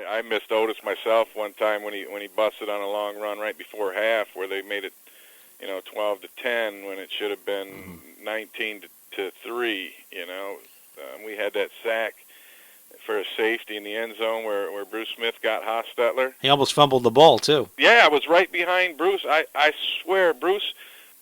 I missed Otis myself one time when he busted on a long run right before half, where they made it 12-10 when it should have been 19-3. We had that sack for a safety in the end zone where Bruce Smith got Hostetler. He almost fumbled the ball too. Yeah, I was right behind Bruce. I swear, Bruce,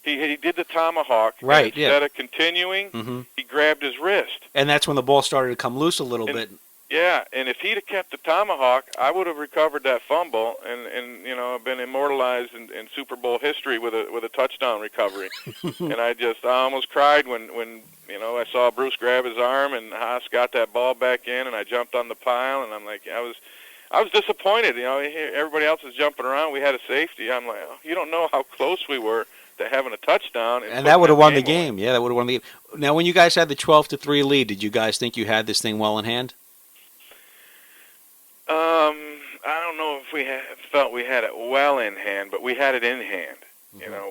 he did the tomahawk. Right. And instead of continuing, he grabbed his wrist. And that's when the ball started to come loose a little bit. Yeah, and if he'd have kept the tomahawk, I would have recovered that fumble and been immortalized in Super Bowl history with a touchdown recovery. And I almost cried when I saw Bruce grab his arm and Haas got that ball back in, and I jumped on the pile, and I'm like, I was disappointed. Everybody else is jumping around. We had a safety. I'm like, you don't know how close we were to having a touchdown. And that would have won the game. Yeah, that would have won the game. Now, when you guys had the 12-3 lead, did you guys think you had this thing well in hand? I don't know if we felt we had it well in hand, but we had it in hand.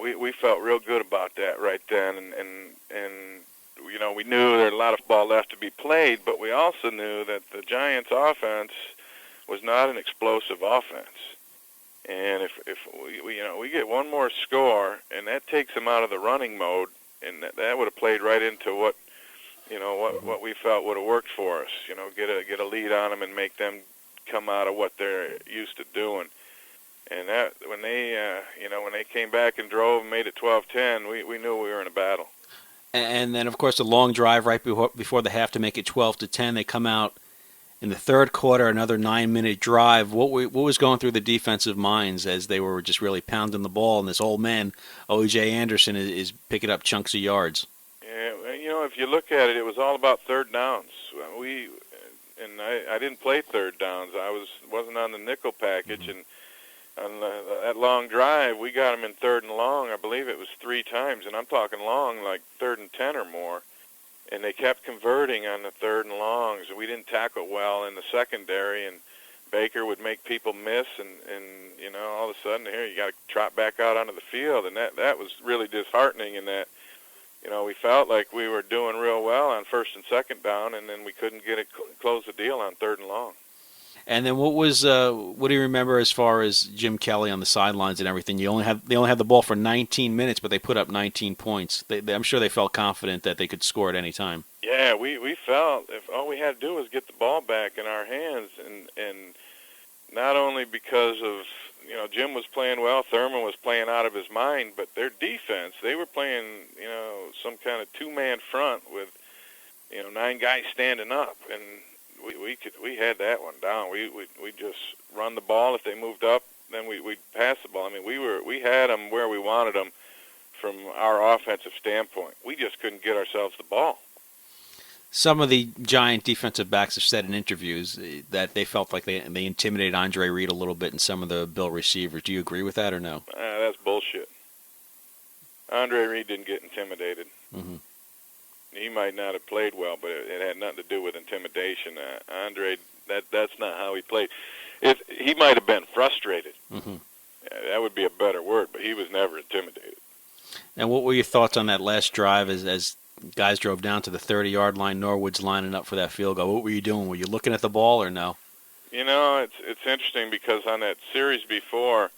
We felt real good about that right then, and we knew there was a lot of ball left to be played, but we also knew that the Giants' offense was not an explosive offense. And if we get one more score, and that takes them out of the running mode, and that would have played right into what we felt would have worked for us. Get a lead on them and make them come out of what they're used to doing. And that when they came back and drove and made it 12-10, we knew we were in a battle. And then, of course, the long drive right before the half to make it 12-10. They come out in the third quarter, another 9-minute drive. What was going through the defensive minds as they were just really pounding the ball, and this old man, O.J. Anderson, is picking up chunks of yards? Yeah, if you look at it, it was all about third downs. I didn't play third downs. I wasn't on the nickel package, and on that long drive, we got them in 3rd and long. I believe it was 3 times, and I'm talking long, like 3rd and 10 or more. And they kept converting on the 3rd and longs. We didn't tackle well in the secondary, and Baker would make people miss, and all of a sudden here you got to trot back out onto the field, and that was really disheartening. In that we felt like we were doing real well on 1st and 2nd down, and then we couldn't close the deal on 3rd and long. And then what do you remember as far as Jim Kelly on the sidelines and everything? They only had the ball for 19 minutes, but they put up 19 points. I'm sure they felt confident that they could score at any time. Yeah, we felt if all we had to do was get the ball back in our hands, and not only because of Jim was playing well, Thurman was playing out of his mind, but their defense, they were playing some kind of 2-man front with 9 guys standing up, and we had that one down. We just run the ball. If they moved up, then we'd pass the ball. I mean, we had them where we wanted them from our offensive standpoint. We just couldn't get ourselves the ball. Some of the Giant defensive backs have said in interviews that they felt like they intimidated Andre Reed a little bit in some of the Bill receivers. Do you agree with that or no? That's bullshit. Andre Reed didn't get intimidated. Mm-hmm. He might not have played well, but it had nothing to do with intimidation. Andre, that's not how he played. He might have been frustrated. Mm-hmm. That would be a better word, but he was never intimidated. And what were your thoughts on that last drive as guys drove down to the 30-yard line, Norwood's lining up for that field goal? What were you doing? Were you looking at the ball or no? It's interesting because on that series before,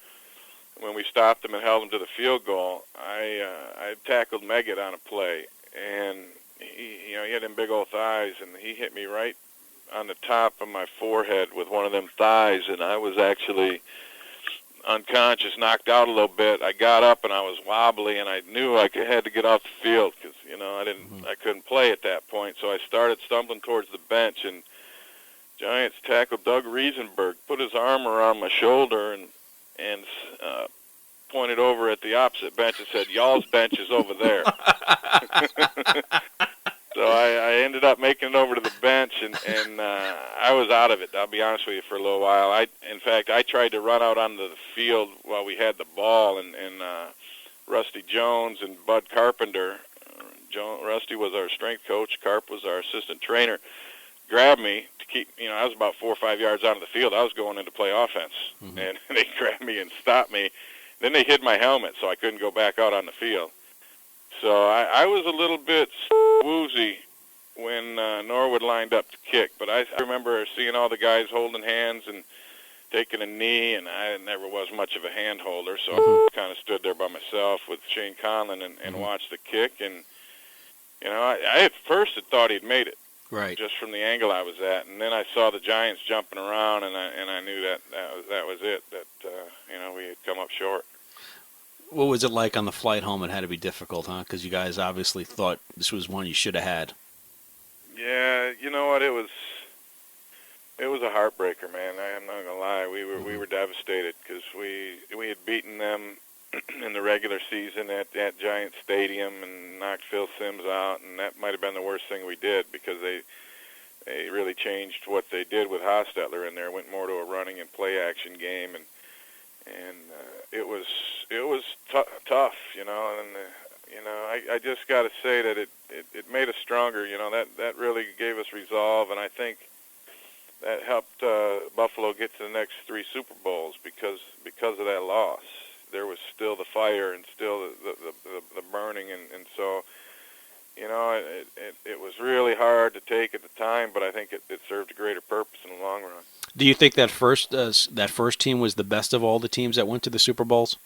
when we stopped him and held him to the field goal, I tackled Meggett on a play, and he had them big old thighs, and he hit me right on the top of my forehead with one of them thighs, and I was actually unconscious, knocked out a little bit. I got up and I was wobbly, and I knew I had to get off the field because I couldn't play at that point. So I started stumbling towards the bench, and Giants tackle Doug Riesenberg put his arm around my shoulder and pointed over at the opposite bench and said, "Y'all's bench is over there." So I ended up making it over to the bench, and I was out of it, I'll be honest with you, for a little while. In fact, I tried to run out onto the field while we had the ball, and Rusty Jones and Bud Carpenter, Rusty was our strength coach, Carp was our assistant trainer, grabbed me to keep, I was about 4 or 5 yards out of the field. I was going in to play offense, and they grabbed me and stopped me. Then they hid my helmet so I couldn't go back out on the field. So I was a little bit woozy when Norwood lined up to kick. But I remember seeing all the guys holding hands and taking a knee, and I never was much of a hand holder, so I kind of stood there by myself with Shane Conlon and watched the kick. And I at first had thought he'd made it, right, just from the angle I was at, and then I saw the Giants jumping around, and I knew that was it. That we had come up short. What was it like on the flight home? It had to be difficult, huh? Because you guys obviously thought this was one you should have had. Yeah, you know what? It was a heartbreaker, man. I'm not gonna lie. We were devastated because we had beaten them in the regular season at Giant Stadium and knocked Phil Simms out, and that might have been the worst thing we did because they really changed what they did with Hostetler in there. Went more to a running and play action game, and it was tough, and I just got to say that it made us stronger. That really gave us resolve, and I think that helped Buffalo get to the next 3 Super Bowls because of that loss. There was still the fire and still the burning, and so it was really hard to take at the time, but I think it served a greater purpose in the long run. Do you think that first team was the best of all the teams that went to the Super Bowls?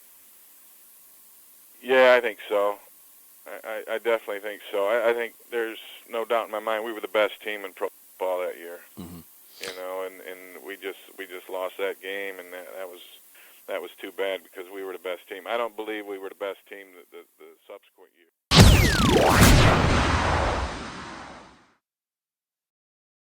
Yeah, I think so. I definitely think so. I think there's no doubt in my mind we were the best team in pro football that year. Mm-hmm. And we just lost that game, and that was too bad because we were the best team. I don't believe we were the best team